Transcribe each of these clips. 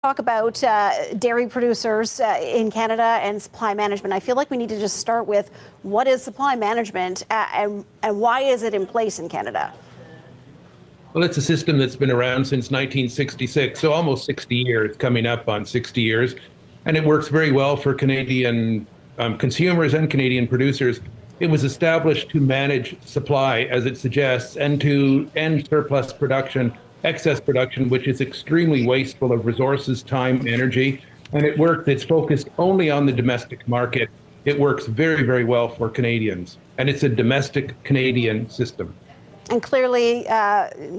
Talk about dairy producers in Canada and supply management. I feel like we need to just start with what is supply management and why is it in place in Canada? Well, it's a system that's been around since 1966, so almost 60 years, coming up on 60 years. And it works very well for Canadian consumers and Canadian producers. It was established to manage supply, as it suggests, and to end surplus production, excess production, which is extremely wasteful of resources, time, energy. And it's focused only on the domestic market. It works very, very well for Canadians. And it's a domestic Canadian system. And clearly,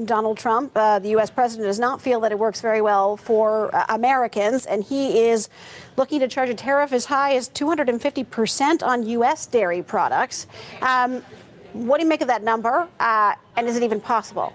Donald Trump, the U.S. president, does not feel that it works very well for Americans, and he is looking to charge a tariff as high as 250% on U.S. dairy products. What do you make of that number, and is it even possible?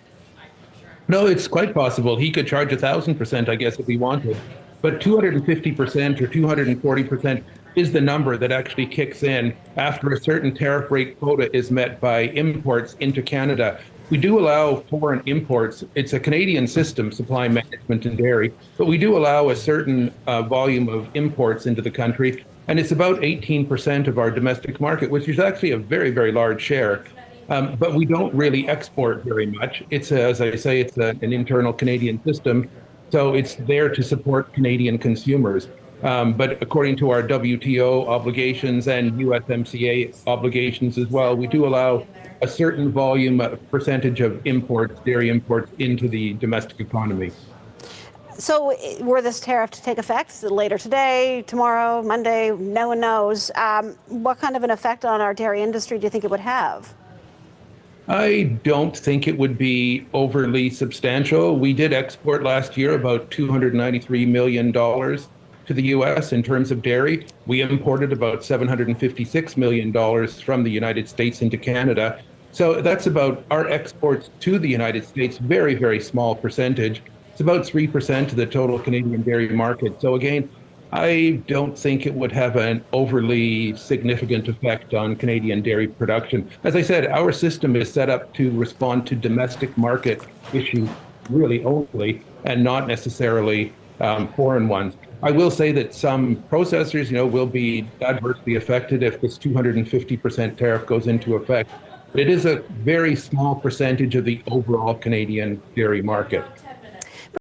No, it's quite possible. He could charge 1,000%, I guess, if he wanted. But 250% or 240% is the number that actually kicks in after a certain tariff rate quota is met by imports into Canada. We do allow foreign imports. It's a Canadian system, supply management and dairy, but we do allow a certain volume of imports into the country. And it's about 18% of our domestic market, which is actually a very, very large share. But we don't really export very much. As I say, it's an internal Canadian system. So it's there to support Canadian consumers. But according to our WTO obligations and USMCA obligations as well, we do allow a certain volume, a percentage of imports, dairy imports, into the domestic economy. So were this tariff to take effect later today, tomorrow, Monday, no one knows, what kind of an effect on our dairy industry do you think it would have? I don't think it would be overly substantial. We did export last year about $293 million to the U.S. in terms of dairy. We imported about $756 million from the United States into Canada. So that's about our exports to the United States, very, very small percentage. It's about 3% of the total Canadian dairy market. So again, I don't think it would have an overly significant effect on Canadian dairy production. As I said, our system is set up to respond to domestic market issues really only, and not necessarily foreign ones. I will say that some processors, will be adversely affected if this 250% tariff goes into effect. But it is a very small percentage of the overall Canadian dairy market.